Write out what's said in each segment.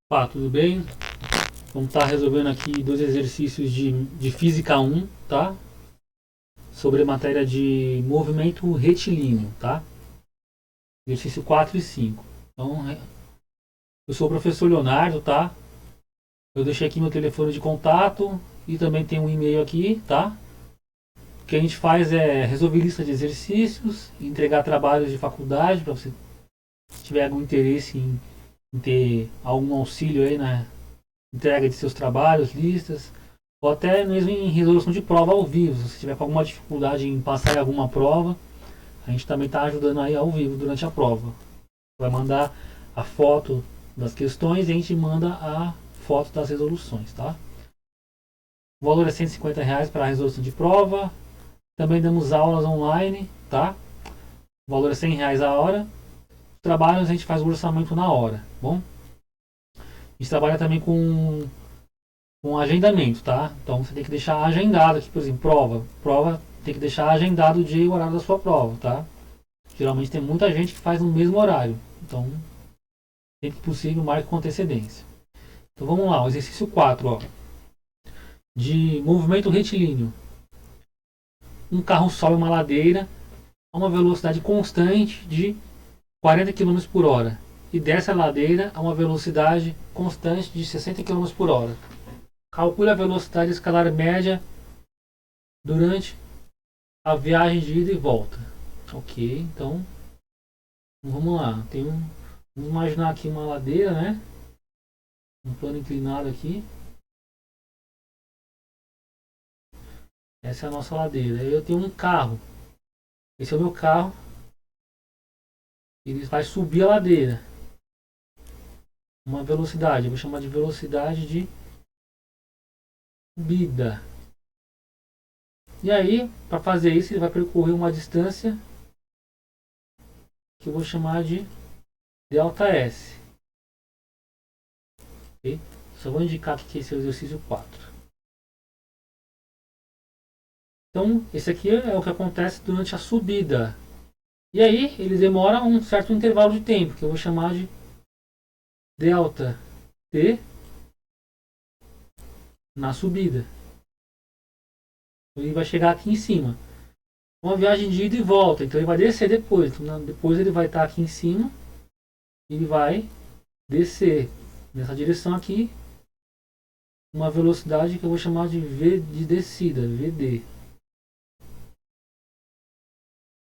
Pá, tudo bem? Vamos estar resolvendo aqui dois exercícios de Física 1, tá? Sobre a matéria de movimento retilíneo, tá? Exercício 4 e 5. Então, eu sou o professor Leonardo, tá? Eu deixei aqui meu telefone de contato e também tem um e-mail aqui, tá? O que a gente faz é resolver lista de exercícios, entregar trabalhos de faculdade para você se tiver algum interesse em ter algum auxílio aí na entrega de seus trabalhos, listas, ou até mesmo em resolução de prova ao vivo. Se você tiver com alguma dificuldade em passar em alguma prova, a gente também está ajudando aí ao vivo durante a prova. Vai mandar a foto das questões e a gente manda a foto das resoluções, tá? O valor é R$ 150 para a resolução de prova. Também damos aulas online, tá? O valor é R$ 100 a hora. Os trabalhos a gente faz o orçamento na hora, bom? A gente trabalha também com agendamento, tá? Então você tem que deixar agendado aqui, por exemplo, prova tem que deixar agendado o dia e o horário da sua prova, tá? Geralmente tem muita gente que faz no mesmo horário, então sempre que possível marque com antecedência. Então vamos lá, o exercício 4, ó, de movimento retilíneo. Um carro sobe uma ladeira a uma velocidade constante de 40 km por hora e desce a ladeira a uma velocidade constante de 60 km por hora. Calcule a velocidade escalar média durante a viagem de ida e volta. Ok, então vamos lá. Vamos imaginar aqui uma ladeira, né? Um plano inclinado aqui. Essa é a nossa ladeira. Aí eu tenho um carro. Esse é o meu carro. Ele vai subir a ladeira. Uma velocidade. Eu vou chamar de velocidade de subida. E aí, para fazer isso, ele vai percorrer uma distância que eu vou chamar de ΔS. Ok? Só vou indicar que esse é o exercício 4. Então, esse aqui é o que acontece durante a subida. E aí, ele demora um certo intervalo de tempo, que eu vou chamar de delta T na subida. Ele vai chegar aqui em cima. Uma viagem de ida e volta, então ele vai descer depois. Então, depois ele vai estar aqui em cima. Ele vai descer nessa direção aqui. Uma velocidade que eu vou chamar de V de descida, VD.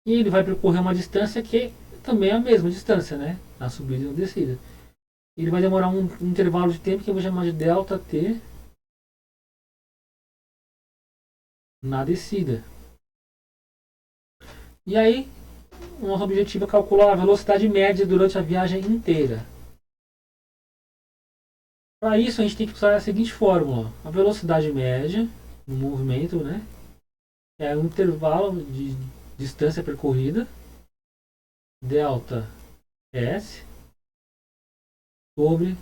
E ele vai percorrer uma distância que também é a mesma distância, né? Na subida e na descida. Ele vai demorar um intervalo de tempo que eu vou chamar de delta T na descida. E aí, o nosso objetivo é calcular a velocidade média durante a viagem inteira. Para isso, a gente tem que usar a seguinte fórmula. A velocidade média no movimento, né, é o intervalo de distância percorrida, delta S, sobre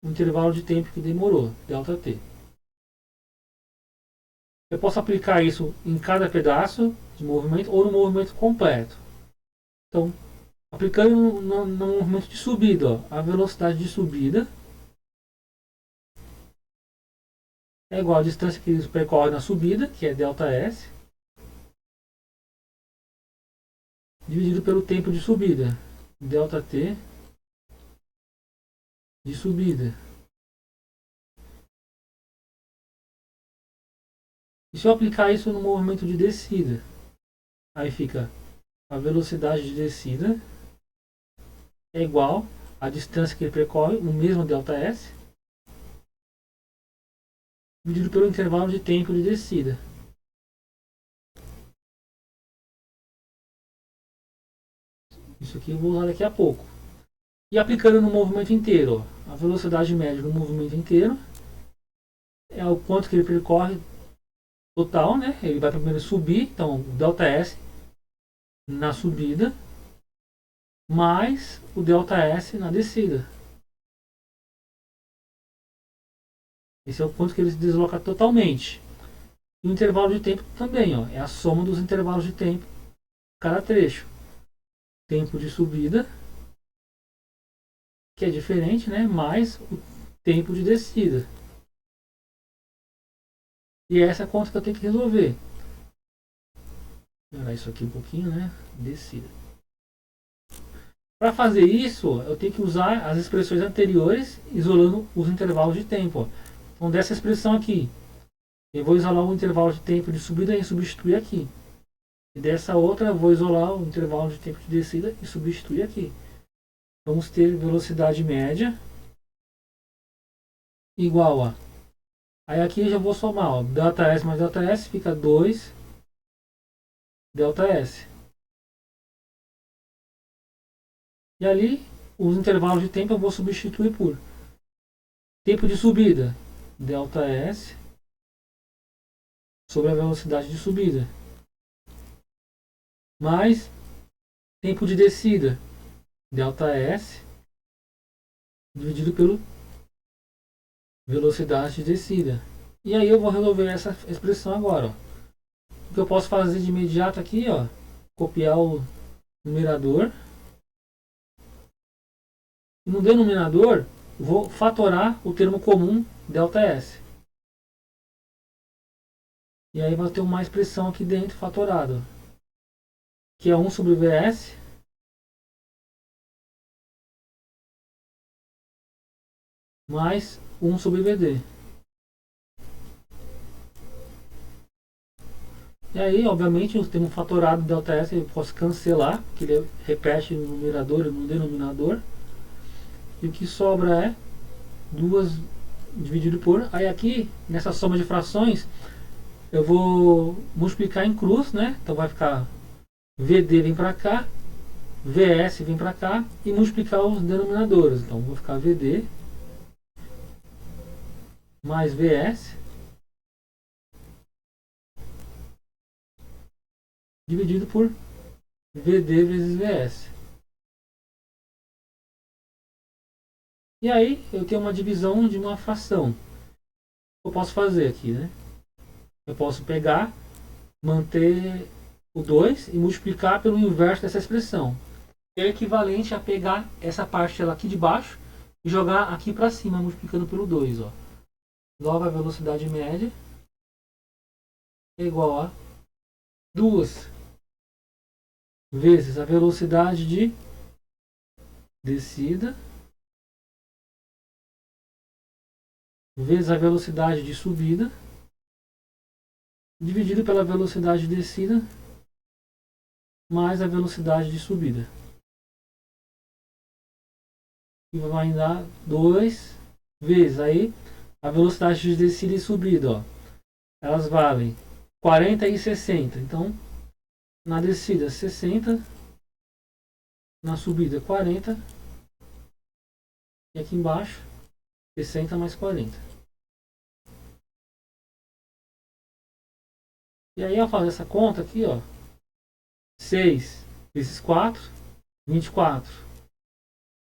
o intervalo de tempo que demorou, delta T. Eu posso aplicar isso em cada pedaço de movimento ou no movimento completo. Então, aplicando no movimento de subida, ó, a velocidade de subida é igual à distância que ele percorre na subida, que é ΔS, dividido pelo tempo de subida, ΔT de subida. E se eu aplicar isso no movimento de descida, aí fica a velocidade de descida é igual à distância que ele percorre, o mesmo ΔS, dividido pelo intervalo de tempo de descida. Isso aqui eu vou usar daqui a pouco. E aplicando no movimento inteiro, ó, a velocidade média no movimento inteiro é o quanto que ele percorre total, né? Ele vai primeiro subir, então o ΔS na subida, mais o ΔS na descida. Esse é o quanto que ele se desloca totalmente. E o intervalo de tempo também, ó, é a soma dos intervalos de tempo de cada trecho. Tempo de subida, que é diferente, né? Mais o tempo de descida. E essa é a conta que eu tenho que resolver. Vou melhorar isso aqui um pouquinho, né? Descida. Para fazer isso, eu tenho que usar as expressões anteriores, isolando os intervalos de tempo. Então, dessa expressão aqui, eu vou isolar o intervalo de tempo de subida e substituir aqui. E dessa outra, eu vou isolar o intervalo de tempo de descida e substituir aqui. Vamos ter velocidade média igual a... Aí aqui eu já vou somar, ó, ΔS mais ΔS fica 2 ΔS. E ali, os intervalos de tempo eu vou substituir por tempo de subida, ΔS, sobre a velocidade de subida, mais tempo de descida, ΔS, dividido pelo velocidade de descida. E aí eu vou resolver essa expressão agora. Ó. O que eu posso fazer de imediato aqui, ó, copiar o numerador. E no denominador, vou fatorar o termo comum ΔS. E aí vai ter uma expressão aqui dentro fatorada, que é 1 sobre VS mais 1 sobre VD. E aí, obviamente, o termo fatorado ΔS eu posso cancelar, porque ele repete no numerador e no denominador. E o que sobra é 2 dividido por... Aí aqui, nessa soma de frações, eu vou multiplicar em cruz, né? Então vai ficar VD vem para cá, VS vem para cá e multiplicar os denominadores. Então vou ficar VD mais VS dividido por VD vezes VS. E aí eu tenho uma divisão de uma fração. Eu posso fazer aqui, né? Eu posso pegar, manter o 2 e multiplicar pelo inverso dessa expressão. É equivalente a pegar essa parte aqui de baixo e jogar aqui para cima, multiplicando pelo 2. Ó. Logo a velocidade média é igual a 2 vezes a velocidade de descida vezes a velocidade de subida dividido pela velocidade de descida mais a velocidade de subida. E vai dar 2 vezes aí a velocidade de descida e subida. Ó. Elas valem 40 e 60. Então, na descida 60, na subida 40 e aqui embaixo 60 mais 40. E aí ao fazer essa conta aqui, ó, 6 vezes 4, 24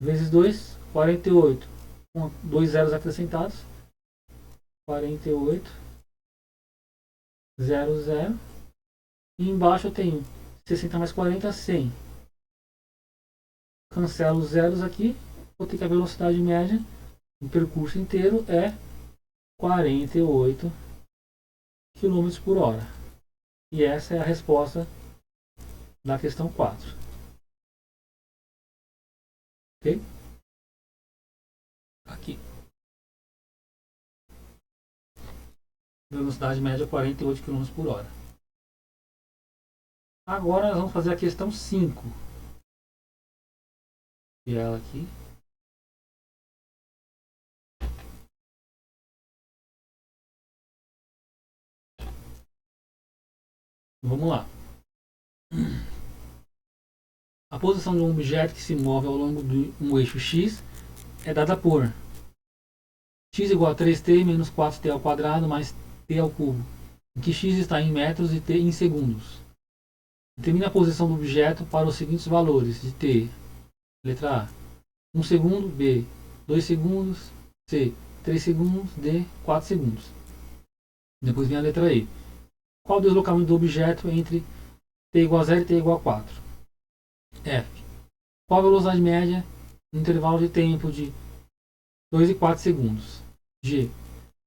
vezes 2, 48, com 2 zeros acrescentados, 48, 0, 0. E embaixo eu tenho 60 mais 40, 100. Cancelo os zeros aqui, vou ter que a velocidade média do percurso inteiro é 48 km por hora. E essa é a resposta da questão 4. Ok? Aqui. Velocidade média 48 km por hora. Agora nós vamos fazer a questão 5. E ela aqui. Vamos lá. A posição de um objeto que se move ao longo de um eixo x é dada por x igual a 3t menos 4t ao quadrado mais t ao cubo, em que x está em metros e t em segundos. Determine a posição do objeto para os seguintes valores de t. Letra A, 1 segundo, B, 2 segundos, C, 3 segundos, D, 4 segundos. Depois vem a letra E. Qual o deslocamento do objeto entre t igual a 0 e t igual a 4? F. Qual a velocidade média no intervalo de tempo de 2 e 4 segundos. G.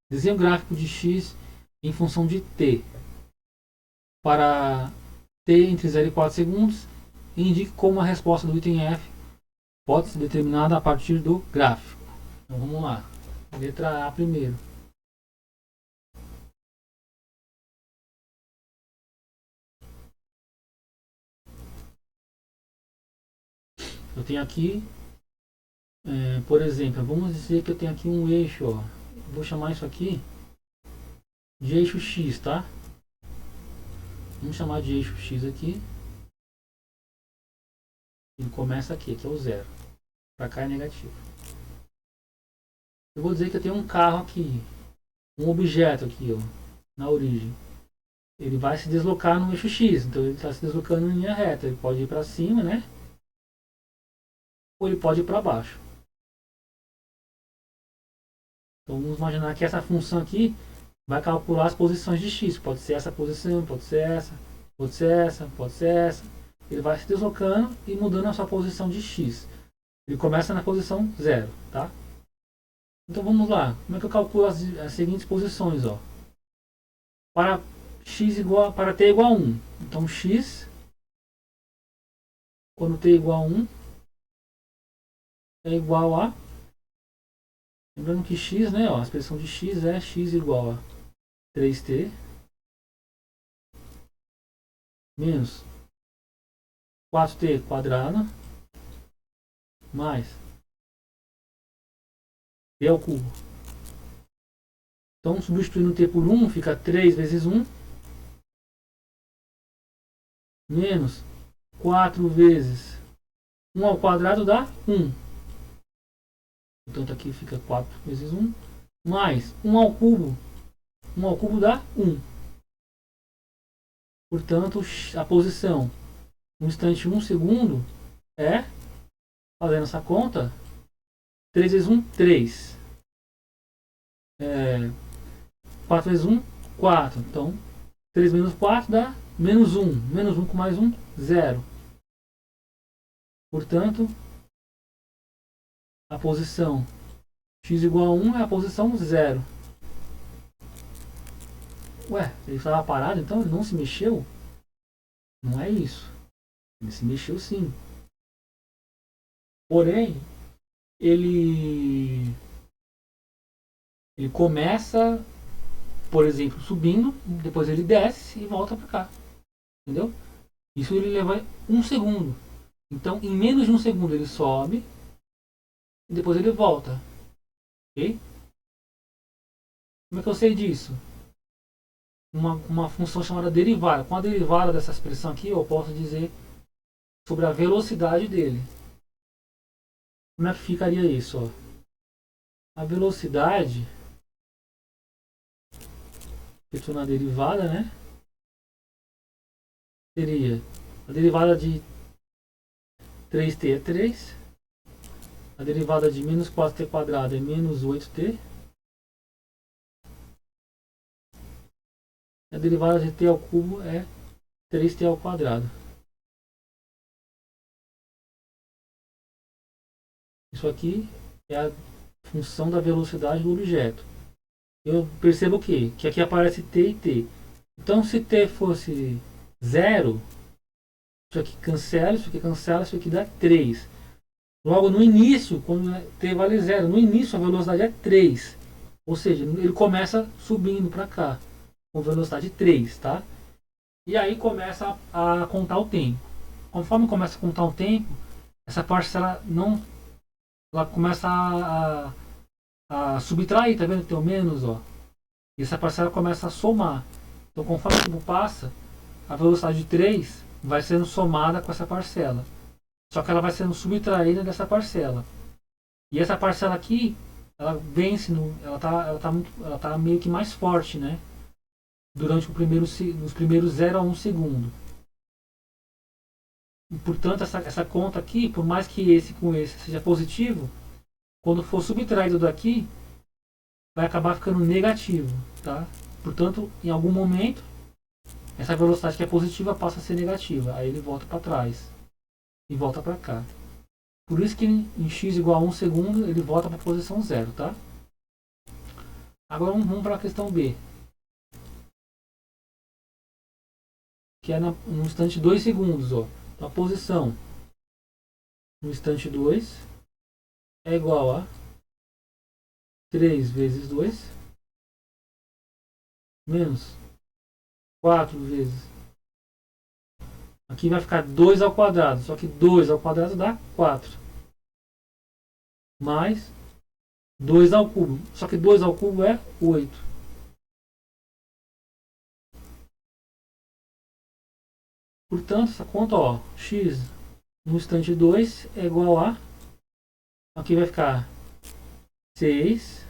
Desenhe o gráfico de x em função de t. Para t entre 0 e 4 segundos, indique como a resposta do item F pode ser determinada a partir do gráfico. Então vamos lá. Letra A primeiro. Eu tenho aqui, por exemplo, vamos dizer que eu tenho aqui um eixo, ó. Vou chamar isso aqui de eixo X, tá? Vamos chamar de eixo X aqui. Ele começa aqui, que é o 0. Para cá é negativo. Eu vou dizer que eu tenho um carro aqui, um objeto aqui, ó, na origem. Ele vai se deslocar no eixo X, então ele está se deslocando em linha reta. Ele pode ir para cima, né? Ou ele pode ir para baixo. Então vamos imaginar que essa função aqui vai calcular as posições de x. Pode ser essa posição, pode ser essa, pode ser essa, pode ser essa. Ele vai se deslocando e mudando a sua posição de x. Ele começa na posição 0, tá? Então vamos lá. Como é que eu calculo as seguintes posições, ó? Para t igual a 1. Então x, quando t igual a 1, é igual a... Lembrando que x, né, ó, a expressão de x é x igual a 3t menos 4t quadrado mais t ao cubo. Então, substituindo t por 1, fica 3 vezes 1 menos 4 vezes 1 ao quadrado dá 1. Então, aqui fica 4 vezes 1 mais 1 ao cubo. 1 ao cubo dá 1. Portanto, a posição no instante 1 segundo é, fazendo essa conta, 3 vezes 1, 3. 4 vezes 1, 4. Então, 3 menos 4 dá menos 1. Menos 1 com mais 1, 0. Portanto, a posição x igual a 1 é a posição 0. Ué, ele estava parado, então ele não se mexeu? Não é isso. Ele se mexeu sim. Porém, ele começa, por exemplo, subindo, depois ele desce e volta para cá. Entendeu? Isso ele leva 1 segundo. Então, em menos de 1 segundo ele sobe e depois ele volta. Ok? Como é que eu sei disso? Uma função chamada derivada. Com a derivada dessa expressão aqui, eu posso dizer sobre a velocidade dele. Como é que ficaria isso? Ó? A velocidade, feito na derivada, né? Seria a derivada de 3t é 3. A derivada de menos 4t quadrado é menos 8t. A derivada de t ao cubo é 3t ao quadrado. Isso aqui é a função da velocidade do objeto. Eu percebo que aqui aparece t e t. Então, se t fosse 0, isso aqui cancela, isso aqui cancela, isso aqui dá 3. Logo no início, quando t vale 0, no início a velocidade é 3. Ou seja, ele começa subindo para cá, com velocidade 3, tá? E aí começa a contar o tempo. Conforme começa a contar o tempo, essa parcela não... ela começa a subtrair, tá vendo que tem o menos, ó? E essa parcela começa a somar. Então, conforme o tempo passa, a velocidade de 3 vai sendo somada com essa parcela. Só que ela vai sendo subtraída dessa parcela. E essa parcela aqui, ela vence, ela tá meio que mais forte, né? Durante nos primeiros 0 a 1 segundo. E, portanto, essa conta aqui, por mais que esse com esse seja positivo, quando for subtraído daqui, vai acabar ficando negativo, tá? Portanto, em algum momento, essa velocidade que é positiva passa a ser negativa. Aí ele volta para trás e volta para cá. Por isso que em x igual a 1 segundo ele volta para a posição 0, tá? Agora vamos para a questão B. Que é no instante 2 segundos. Ó. Então, a posição no instante 2 é igual a 3 vezes 2 menos 4 vezes. Aqui vai ficar 2 ao quadrado. Só que 2 ao quadrado dá 4. Mais 2 ao cubo. Só que 2 ao cubo é 8. Portanto, essa conta, ó, x no instante 2 é igual a... Aqui vai ficar 6.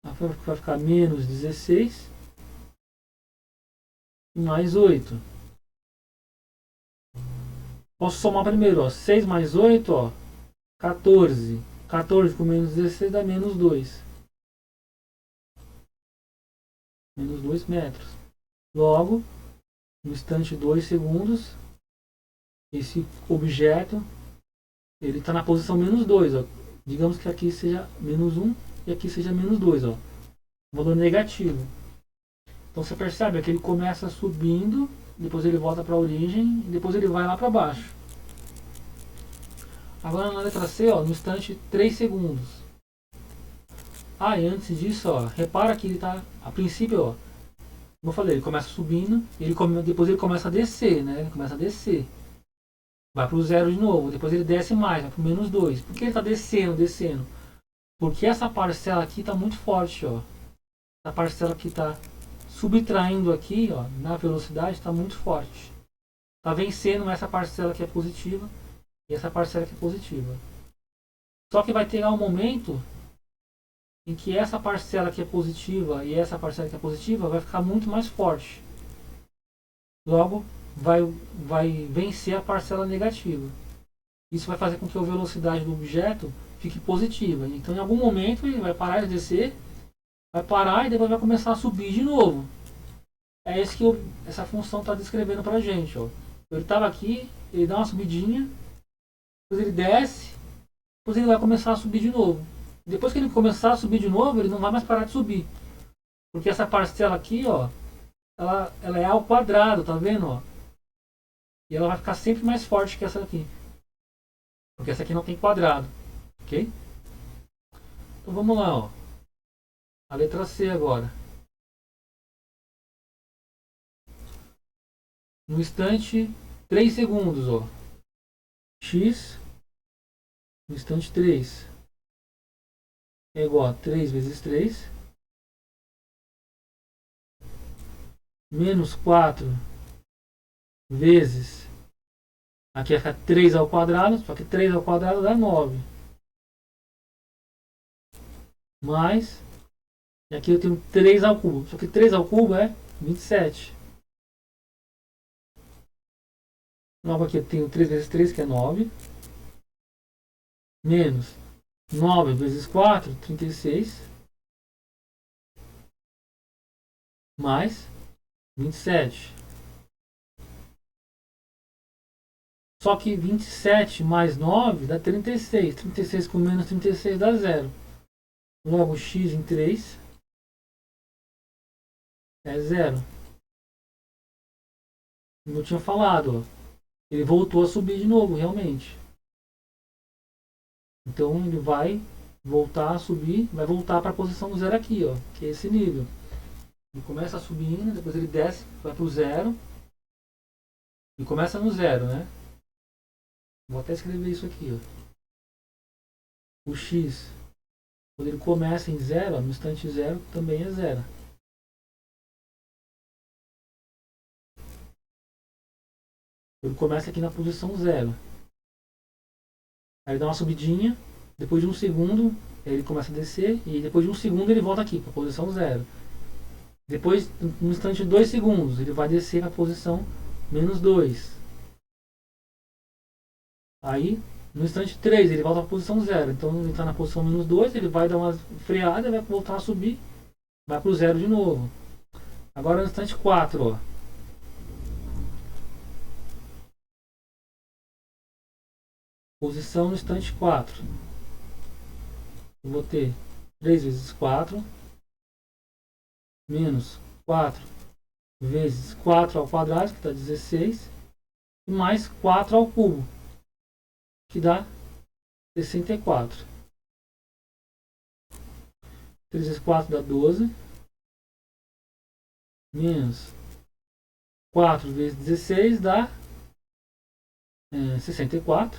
Aqui vai ficar menos 16. E mais 8. Posso somar primeiro, ó. 6 mais 8, ó. 14. 14 com menos 16 dá menos 2. Menos 2 metros. Logo, no instante 2 segundos, esse objeto ele está na posição menos 2. Ó. Digamos que aqui seja menos 1 e aqui seja menos 2. Ó. Valor negativo. Então você percebe que ele começa subindo, depois ele volta para a origem e depois ele vai lá para baixo. Agora na letra C, ó, no instante 3 segundos. Ah, e antes disso, ó, repara que ele está, a princípio, ó, como eu falei, ele começa subindo, depois ele começa a descer, né? Ele começa a descer. Vai para o 0 de novo, depois ele desce mais, vai para o menos 2. Por que ele está descendo, descendo? Porque essa parcela aqui está muito forte, ó. Essa parcela que está subtraindo aqui, ó, na velocidade, está muito forte. Está vencendo essa parcela que é positiva e essa parcela que é positiva. Só que vai ter um momento em que essa parcela que é positiva e essa parcela que é positiva vai ficar muito mais forte. Logo, vai vencer a parcela negativa. Isso vai fazer com que a velocidade do objeto fique positiva. Então, em algum momento, ele vai parar de descer, vai parar e depois vai começar a subir de novo. É isso que essa função está descrevendo para a gente. Ó. Ele estava aqui, ele dá uma subidinha, depois ele desce, depois ele vai começar a subir de novo. Depois que ele começar a subir de novo, ele não vai mais parar de subir. Porque essa parcela aqui, ó, ela é ao quadrado, tá vendo? Ó? E ela vai ficar sempre mais forte que essa aqui. Porque essa aqui não tem quadrado. Ok? Então vamos lá, ó. A letra C agora. No instante 3 segundos, ó. X no instante 3 é igual a 3 vezes 3 menos 4 vezes, aqui é 3 ao quadrado, só que 3 ao quadrado dá 9. Mais, e aqui eu tenho 3 ao cubo, só que 3 ao cubo é 27. Logo aqui eu tenho 3 vezes 3, que é 9. Menos 9 vezes 4, 36. Mais 27. Só que 27 mais 9 dá 36. 36 com menos 36 dá 0. Logo, x em 3 é 0. Como eu tinha falado, ó, ele voltou a subir de novo, realmente. Então, ele vai voltar a subir, vai voltar para a posição do 0 aqui, ó, que é esse nível. Ele começa subindo, depois ele desce, vai para o 0. E começa no 0, né? Vou até escrever isso aqui, ó. O x, quando ele começa em 0, no instante 0, também é 0. Ele começa aqui na posição 0. Aí ele dá uma subidinha, depois de um segundo ele começa a descer, e depois de um segundo ele volta aqui para a posição 0. Depois, no instante de 2 segundos, ele vai descer para a posição menos 2. Aí, no instante 3, ele volta para a posição 0. Então, ele está na posição menos 2, ele vai dar uma freada, vai voltar a subir, vai para o 0 de novo. Agora, no instante 4, ó. No posição no instante 4. Eu vou ter 3 vezes 4 menos 4 vezes 4 ao quadrado, que dá 16, e mais 4 ao cubo, que dá 64. 3 vezes 4 dá 12, menos 4 vezes 16 dá 64,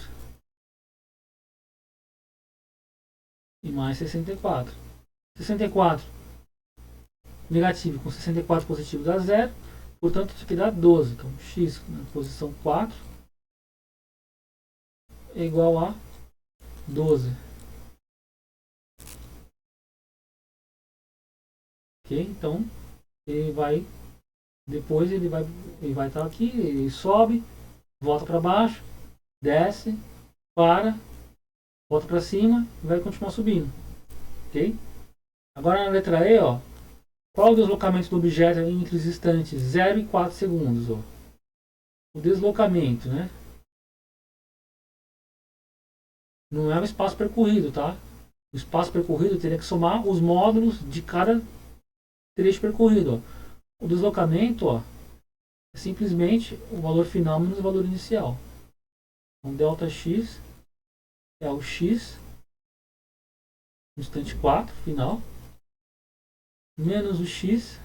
e mais 64. 64 negativo com 64 positivo dá 0, portanto isso aqui dá 12. Então x na posição 4 é igual a 12. Ok? Então ele vai, depois ele vai estar aqui, ele sobe, volta para baixo, desce, para, volta para cima e vai continuar subindo. Ok? Agora na letra E, ó, qual o deslocamento do objeto entre os instantes 0 e 4 segundos? Ó? O deslocamento, né? Não é o espaço percorrido, tá? O espaço percorrido teria que somar os módulos de cada trecho percorrido. Ó. O deslocamento, ó, é simplesmente o valor final menos o valor inicial. Então, ΔX é o x no instante 4, final, menos o x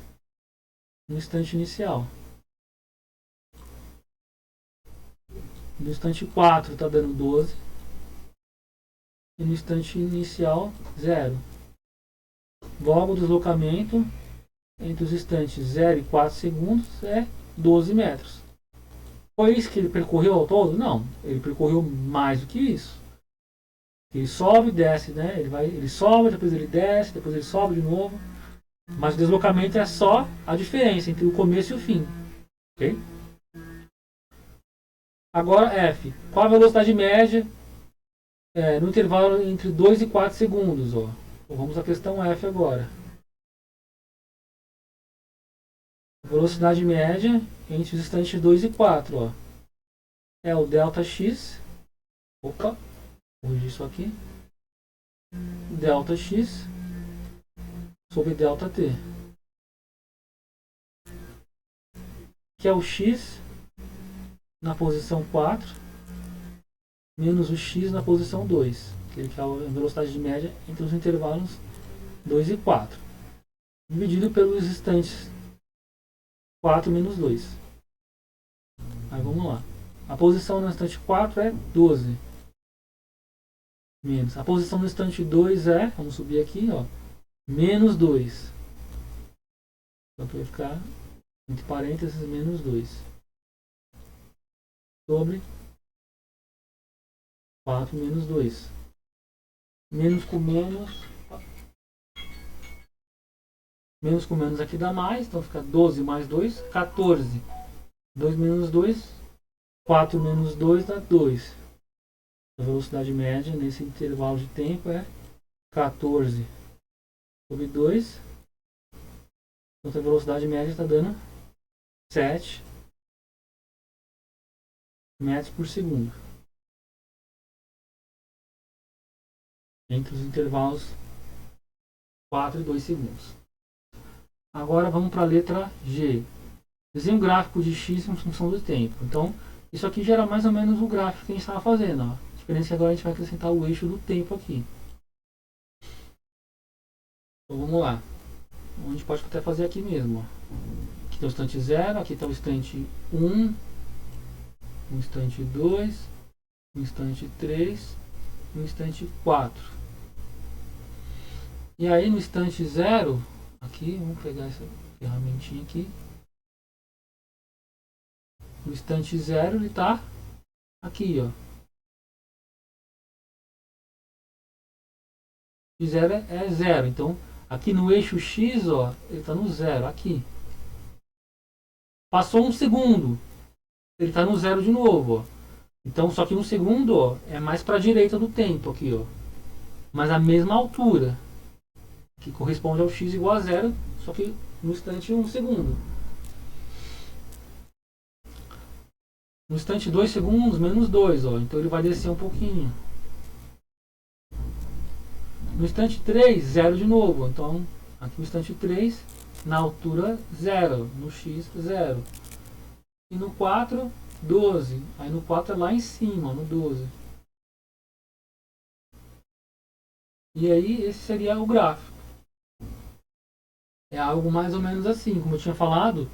no instante inicial. No instante 4 está dando 12. E no instante inicial, 0. Logo, o deslocamento entre os instantes 0 e 4 segundos é 12 metros. Foi isso que ele percorreu ao todo? Não, ele percorreu mais do que isso. Ele sobe e desce, né? Ele sobe, depois ele desce, depois ele sobe de novo. Mas o deslocamento é só a diferença entre o começo e o fim. Ok? Agora F. Qual a velocidade média no intervalo entre 2 e 4 segundos? Ó. Então, vamos à questão F agora. Velocidade média entre os instantes 2 e 4. Ó. É o ΔX. Opa, vou corrigir isso aqui. ΔX sobre ΔT. Que é o x na posição 4 menos o x na posição 2, que é a velocidade de média entre os intervalos 2 e 4, dividido pelos instantes 4 menos 2. Aí vamos lá. A posição no instante 4 é 12. Menos. A posição no instante 2 é, vamos subir aqui, ó, menos 2. Então vai ficar entre parênteses menos 2. Sobre 4 menos 2. Menos com menos. Menos com menos aqui dá mais. Então fica 12 mais 2, 14. 2 menos 2. 4 menos 2 dá 2. A velocidade média nesse intervalo de tempo é 14 sobre 2. Então a velocidade média está dando 7 metros por segundo. Entre os intervalos 4 e 2 segundos. Agora vamos para a letra G. Desenho gráfico de x em função do tempo. Então, isso aqui já era mais ou menos o gráfico que a gente estava fazendo. Ó. A diferença é que agora a gente vai acrescentar o eixo do tempo aqui. Então vamos lá. A gente pode até fazer aqui mesmo. Ó. Aqui está o instante 0, aqui está o instante 1, o instante 2, o instante 3, o instante 4. E aí no instante 0, aqui, vamos pegar essa ferramentinha aqui. No instante 0 ele está aqui, ó. E 0 é 0. Então, aqui no eixo X, ó, ele está no 0, aqui. Passou um segundo, ele está no 0 de novo, ó. Então, só que um segundo, ó, é mais para a direita do tempo aqui, ó. Mas a mesma altura, que corresponde ao X igual a 0, só que no instante 1 segundo. No instante 2 segundos, menos 2, ó. Então ele vai descer um pouquinho. No instante 3, 0 de novo. Então, aqui no instante 3, na altura 0. No x, 0. E no 4, 12. Aí no 4 é lá em cima, no 12. E aí, esse seria o gráfico. É algo mais ou menos assim, como eu tinha falado.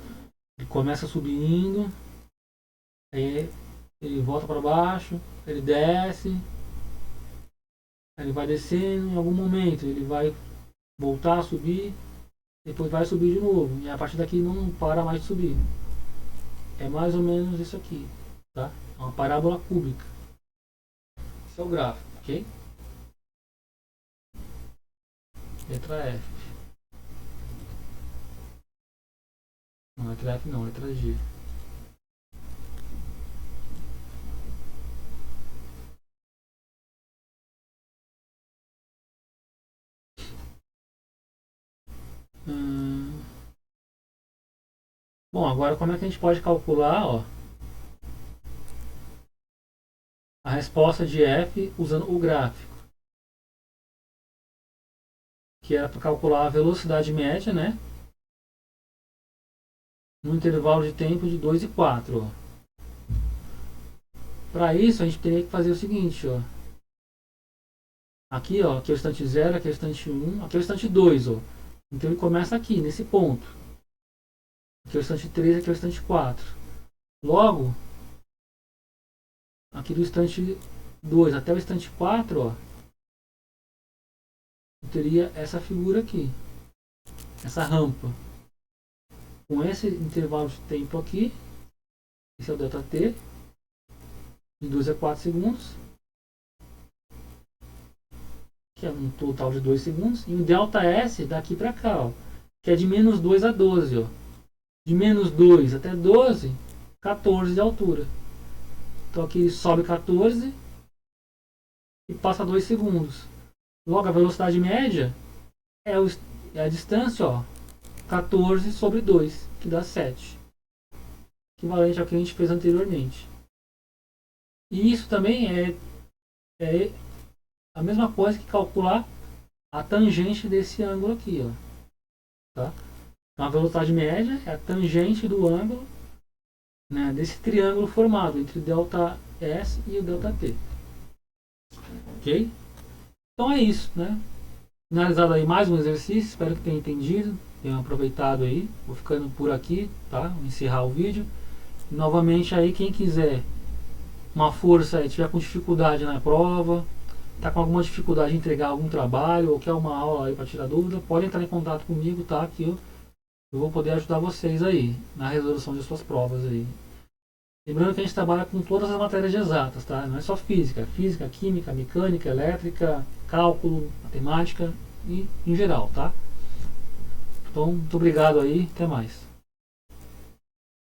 Ele começa subindo, aí ele volta para baixo, ele desce, aí ele vai descendo, em algum momento ele vai voltar a subir, depois vai subir de novo, e a partir daqui não para mais de subir. É mais ou menos isso aqui, tá? É uma parábola cúbica. Esse é o gráfico, ok? Letra F. Não, letra F não, letra G. Bom, agora como é que a gente pode calcular, ó, a resposta de F usando o gráfico? Que era para calcular a velocidade média, né? No intervalo de tempo de 2 e 4. Para isso, a gente teria que fazer o seguinte, ó. Aqui, ó, aqui é o instante 0, aqui é o instante 1, aqui é o instante 2, ó. Então ele começa aqui, nesse ponto. Aqui é o instante 3, aqui é o instante 4. Logo, aqui do instante 2 até o instante 4, ó, eu teria essa figura aqui. Essa rampa. Com esse intervalo de tempo aqui, esse é o ΔT, de 2 a 4 segundos, que é um total de 2 segundos, e o ΔS daqui para cá, ó, que é de menos 2 a 12. Ó. De menos 2 até 12, 14 de altura. Então aqui sobe 14 e passa 2 segundos. Logo, a velocidade média é a distância, ó, 14 sobre 2, que dá 7. Equivalente ao que a gente fez anteriormente. E isso também é a mesma coisa que calcular a tangente desse ângulo aqui, ó. Tá? Então a velocidade média é a tangente do ângulo, né, desse triângulo formado entre ΔS e o ΔT. Ok? Então é isso, né? Finalizado aí mais um exercício, espero que tenham entendido, tenham aproveitado aí. Vou ficando por aqui, tá? Vou encerrar o vídeo. E, novamente aí, quem quiser uma força e tiver com dificuldade na prova, tá com alguma dificuldade em entregar algum trabalho ou quer uma aula aí para tirar dúvida, pode entrar em contato comigo, tá? Que eu vou poder ajudar vocês aí na resolução de suas provas aí. Lembrando que a gente trabalha com todas as matérias de exatas, tá? Não é só física, física, química, mecânica, elétrica, cálculo, matemática e em geral, tá? Então, muito obrigado aí, até mais.